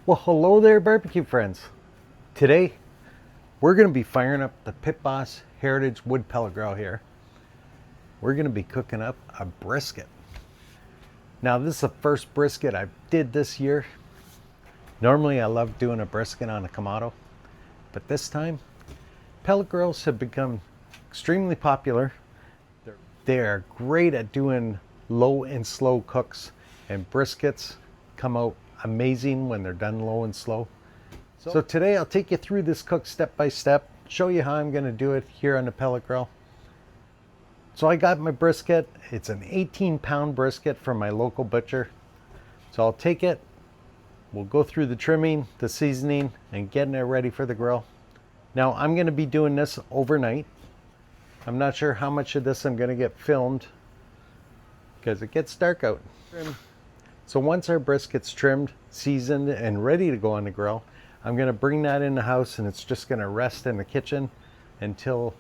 Well, hello there, barbecue friends. Today, we're going to be firing up the Pit Boss Heritage Wood Pellet Grill here. We're going to be cooking up a brisket. Now, this is the first brisket I did this year. Normally, I love doing a brisket on a Kamado, but this time, pellet grills have become extremely popular. They are great at doing low and slow cooks, and briskets come out amazing when they're done low and slow. So today I'll take you through this cook step by step, show you how I'm going to do it here on the pellet grill. So I got my brisket. It's an 18-pound brisket from my local butcher. So I'll take it, we'll go through the trimming, the seasoning, and getting it ready for the grill. Now I'm going to be doing this overnight. I'm not sure how much of this I'm going to get filmed because it gets dark out. So once our brisket's trimmed, seasoned, and ready to go on the grill, I'm going to bring that in the house, and it's just going to rest in the kitchen until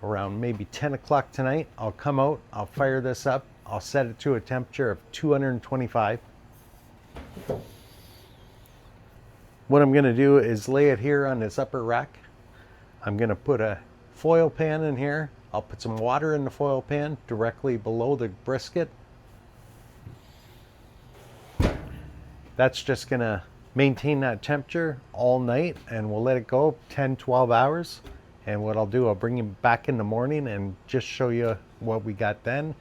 around maybe 10 o'clock tonight. I'll come out, I'll fire this up, I'll set it to a temperature of 225. What I'm going to do is lay it here on this upper rack. I'm going to put a foil pan in here. I'll put some water in the foil pan directly below the brisket. That's just going to maintain that temperature all night, and we'll let it go 10-12 hours. And what I'll do, I'll bring you back in the morning and just show you what we got then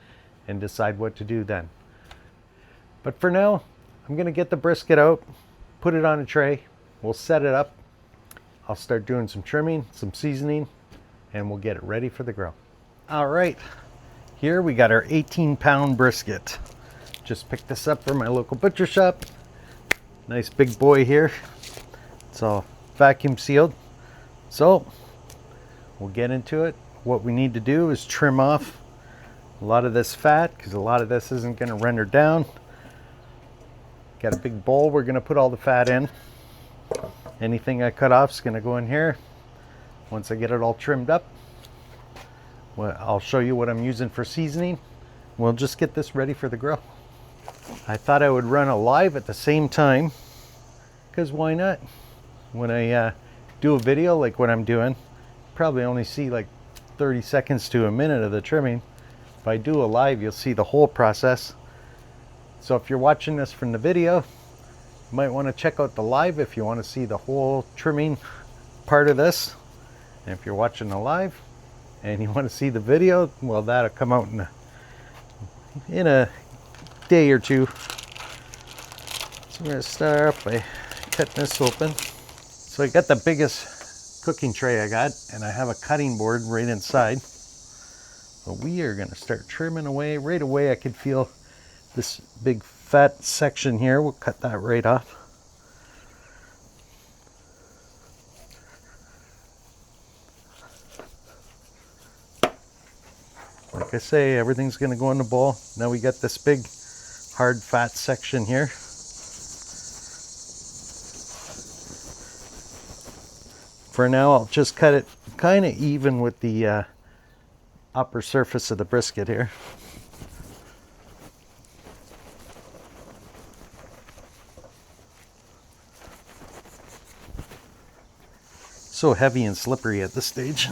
and decide what to do then. But for now, I'm going to get the brisket out, put it on a tray, we'll set it up. I'll start doing some trimming, some seasoning, and we'll get it ready for the grill. All right, here we got our 18-pound brisket. Just picked this up from my local butcher shop. Nice big boy here. It's all vacuum sealed. So we'll get into it. What we need to do is trim off a lot of this fat because a lot of this isn't going to render down. Got a big bowl we're going to put all the fat in. Anything I cut off is going to go in here. Once I get it all trimmed up, well, I'll show you what I'm using for seasoning. We'll just get this ready for the grill. I thought I would run a live at the same time, because why not? When I do a video like what I'm doing, probably only see like 30 seconds to a minute of the trimming. If I do a live, you'll see the whole process. So if you're watching this from the video, you might want to check out the live if you want to see the whole trimming part of this. And if you're watching the live and you want to see the video, well, that'll come out in a day or two. So I'm going to start off by cutting this open. So I got the biggest cooking tray I got, and I have a cutting board right inside. So we are going to start trimming away. Right away I could feel this big fat section here. We'll cut that right off. Like I say, everything's going to go in the bowl. Now we got this big hard fat section here. For now, I'll just cut it kind of even with the upper surface of the brisket here. So heavy and slippery at this stage.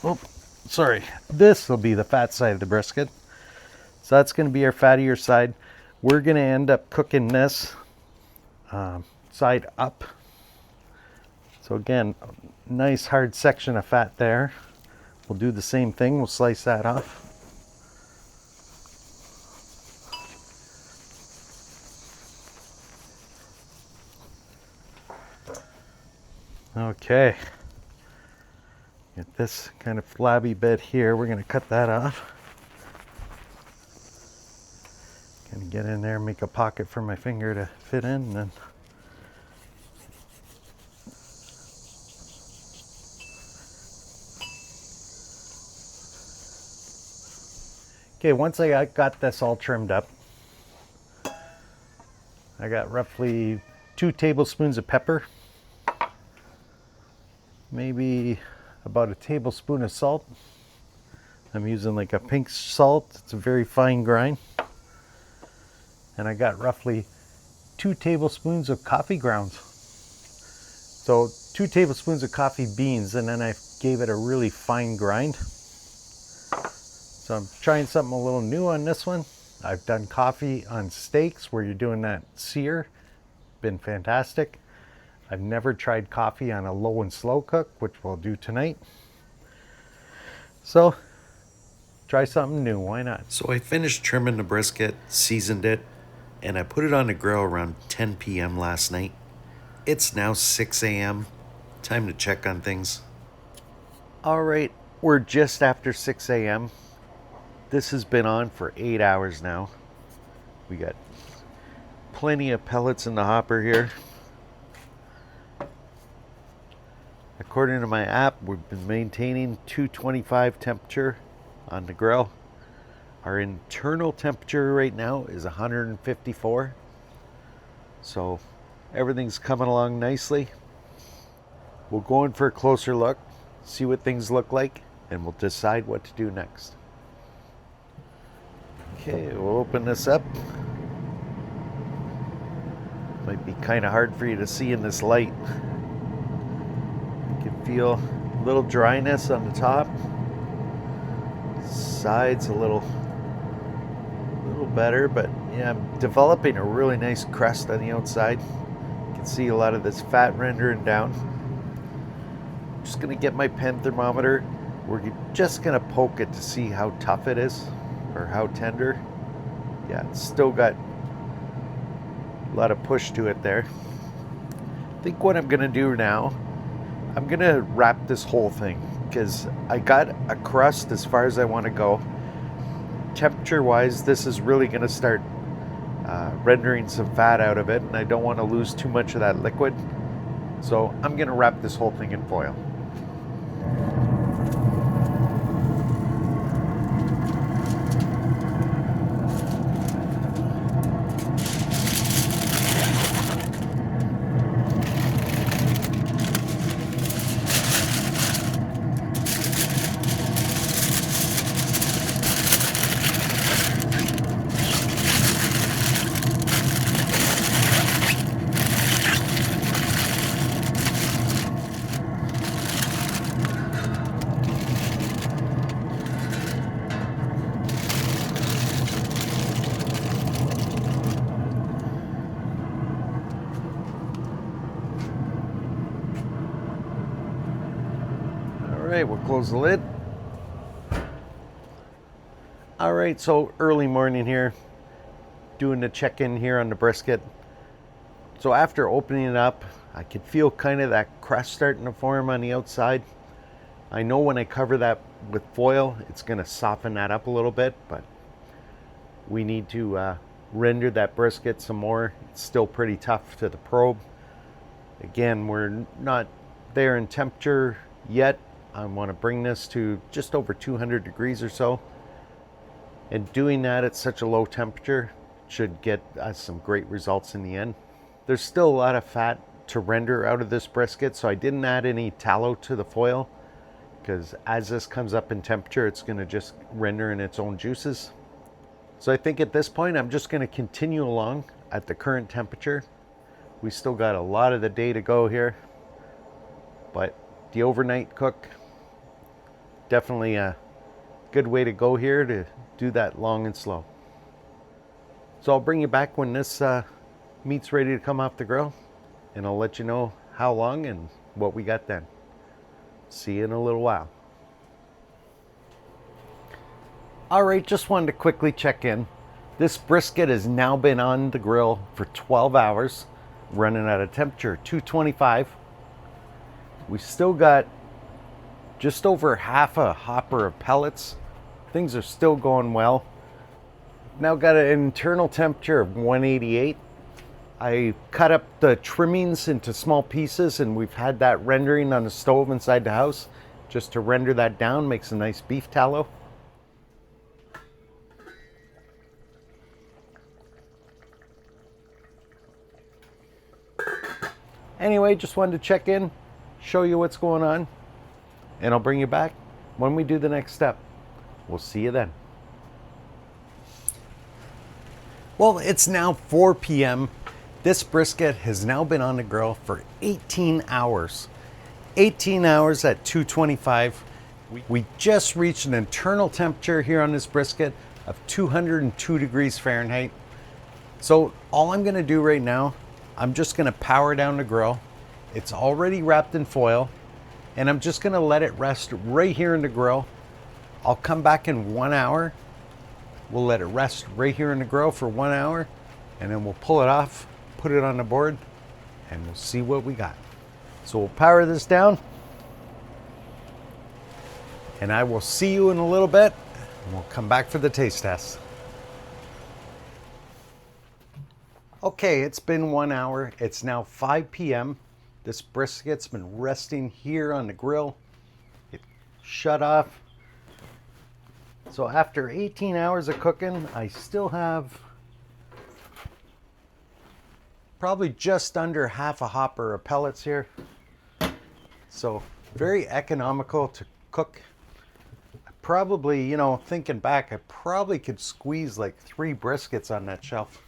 Oh, sorry. This will be the fat side of the brisket. So that's going to be our fattier side. We're going to end up cooking this side up. So again, nice hard section of fat there. We'll do the same thing. We'll slice that off. Okay. Get this kind of flabby bit here. We're going to cut that off. Gonna get in there, make a pocket for my finger to fit in, and then okay, once I got this all trimmed up, I got roughly 2 tablespoons of pepper, maybe about a tablespoon of salt. I'm using like a pink salt. It's a very fine grind. And I got roughly 2 tablespoons of coffee grounds. So 2 tablespoons of coffee beans, and then I gave it a really fine grind. So I'm trying something a little new on this one. I've done coffee on steaks where you're doing that sear. Been fantastic. I've never tried coffee on a low and slow cook, which we'll do tonight. So try something new, why not? So I finished trimming the brisket, seasoned it, and I put it on the grill around 10 p.m. last night. It's now 6 a.m. Time to check on things. All right, we're just after 6 a.m. This has been on for 8 hours now. We got plenty of pellets in the hopper here. According to my app, we've been maintaining 225 temperature on the grill. Our internal temperature right now is 154. So everything's coming along nicely. We'll go in for a closer look, see what things look like, and we'll decide what to do next. Okay, we'll open this up. Might be kind of hard for you to see in this light. You can feel a little dryness on the top. Sides a little better, but yeah, I'm developing a really nice crust on the outside. You can see a lot of this fat rendering down. I'm just gonna get my pen thermometer. We're just gonna poke it to see how tough it is or how tender. Yeah, it's still got a lot of push to it there. I think what I'm gonna do now, I'm gonna wrap this whole thing because I got a crust as far as I want to go. Temperature wise, this is really gonna start rendering some fat out of it, and I don't want to lose too much of that liquid. So I'm gonna wrap this whole thing in foil. Alright, we'll close the lid. Alright, so early morning here, doing the check-in here on the brisket. So after opening it up, I could feel kind of that crust starting to form on the outside. I know when I cover that with foil, it's going to soften that up a little bit, but we need to render that brisket some more. It's still pretty tough to the probe. Again, we're not there in temperature yet. I want to bring this to just over 200 degrees or so. And doing that at such a low temperature should get us some great results in the end. There's still a lot of fat to render out of this brisket, so I didn't add any tallow to the foil because as this comes up in temperature, it's going to just render in its own juices. So I think at this point, I'm just going to continue along at the current temperature. We still got a lot of the day to go here, but the overnight cook, definitely a good way to go here to do that long and slow. So I'll bring you back when this meat's ready to come off the grill, and I'll let you know how long and what we got then. See you in a little while. All right, just wanted to quickly check in. This brisket has now been on the grill for 12 hours, running at a temperature 225. We still got just over half a hopper of pellets. Things are still going well. Now got an internal temperature of 188. I cut up the trimmings into small pieces, and we've had that rendering on the stove inside the house just to render that down, make some nice beef tallow. Anyway, just wanted to check in, show you what's going on, and I'll bring you back when we do the next step. We'll see you then. Well, it's now 4 p.m. This brisket has now been on the grill for 18 hours. 18 hours at 225. We just reached an internal temperature here on this brisket of 202 degrees Fahrenheit. So all I'm gonna do right now, I'm just gonna power down the grill. It's already wrapped in foil, and I'm just gonna let it rest right here in the grill. I'll come back in 1 hour. We'll let it rest right here in the grill for 1 hour, and then we'll pull it off, put it on the board, and we'll see what we got. So we'll power this down, and I will see you in a little bit, and we'll come back for the taste test. Okay, it's been 1 hour. It's now 5 p.m. This brisket's been resting here on the grill. It shut off. So after 18 hours of cooking, I still have probably just under half a hopper of pellets here. So very economical to cook. Probably, you know, thinking back, I probably could squeeze like 3 briskets on that shelf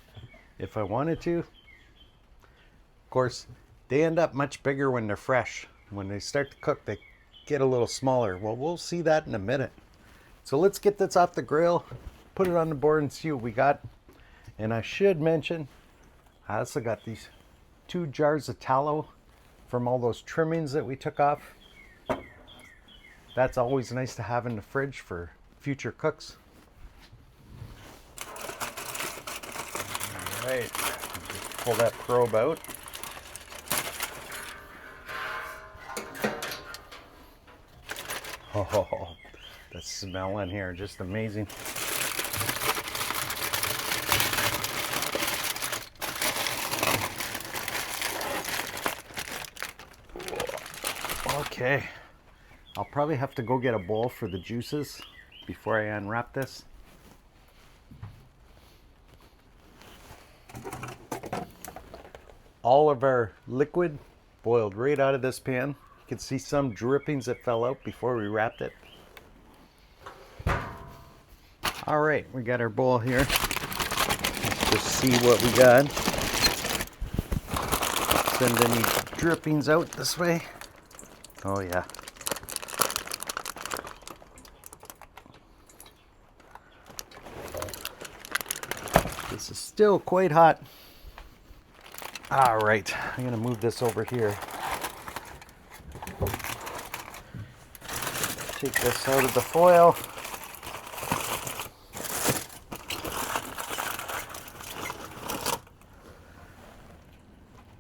if I wanted to. Of course, they end up much bigger when they're fresh. When they start to cook, they get a little smaller. Well, we'll see that in a minute. So let's get this off the grill, put it on the board and see what we got. And I should mention, I also got these 2 jars of tallow from all those trimmings that we took off. That's always nice to have in the fridge for future cooks. All right, just pull that probe out. Oh, the smell in here, just amazing. Okay, I'll probably have to go get a bowl for the juices before I unwrap this. All of our liquid boiled right out of this pan. You can see some drippings that fell out before we wrapped it. All right, we got our bowl here. Let's just see what we got. Send any drippings out this way. Oh yeah. This is still quite hot. All right, I'm gonna move this over here. Take this out of the foil.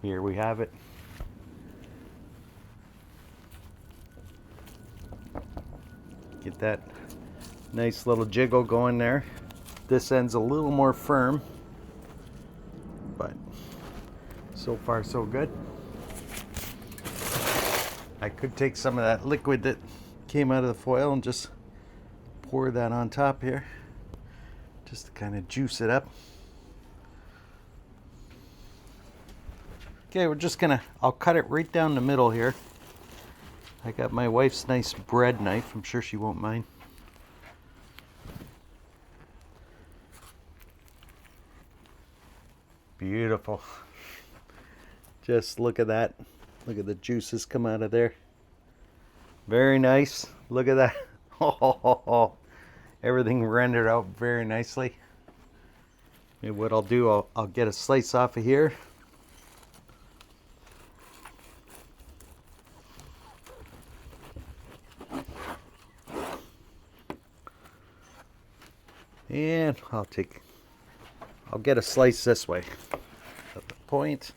Here we have it. Get that nice little jiggle going there. This end's a little more firm, but so far so good. I could take some of that liquid that came out of the foil and just pour that on top here, just to kind of juice it up. Okay, we're just gonna, I'll cut it right down the middle here. I got my wife's nice bread knife. I'm sure she won't mind. Beautiful. Just look at that. Look at the juices come out of there. Very nice. Look at that. Oh, everything rendered out very nicely. And what I'll do, I'll get a slice off of here. And I'll get a slice this way at the point.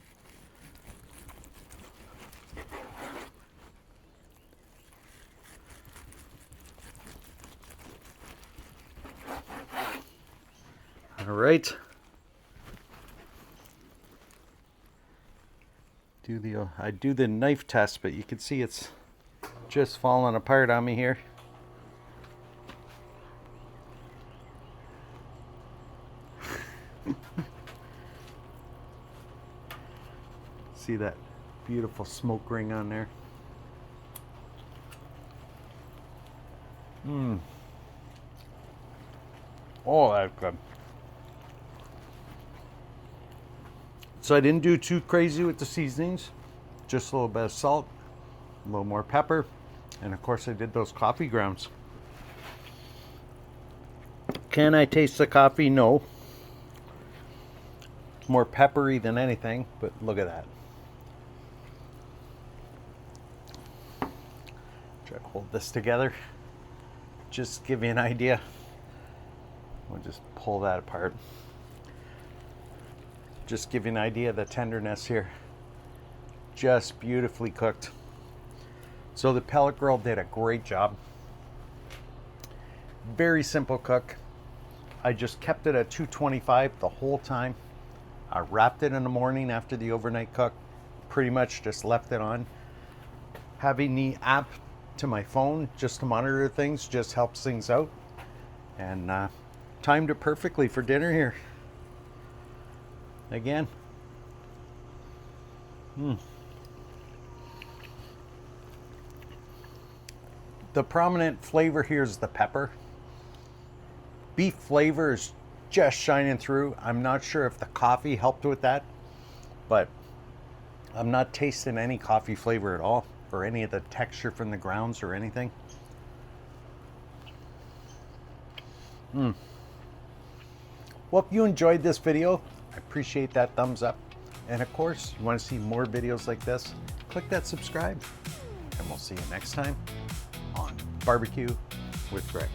All right. I do the knife test, but you can see it's just falling apart on me here. See that beautiful smoke ring on there? Oh, that's good. So I didn't do too crazy with the seasonings, just a little bit of salt, a little more pepper, and of course I did those coffee grounds. Can I taste the coffee? No. More peppery than anything, but look at that. Try to hold this together. Just give you an idea. We'll just pull that apart. Just give you an idea of the tenderness here. Just beautifully cooked. So the pellet grill did a great job. Very simple cook. I just kept it at 225 the whole time. I wrapped it in the morning after the overnight cook. Pretty much just left it on. Having the app to my phone just to monitor things just helps things out. And timed it perfectly for dinner here. Again. The prominent flavor here is the pepper. Beef flavor is just shining through. I'm not sure if the coffee helped with that, but I'm not tasting any coffee flavor at all, or any of the texture from the grounds or anything. Well, if you enjoyed this video, I appreciate that thumbs up. And of course, you want to see more videos like this, click that subscribe. And we'll see you next time on Barbecue with Greg.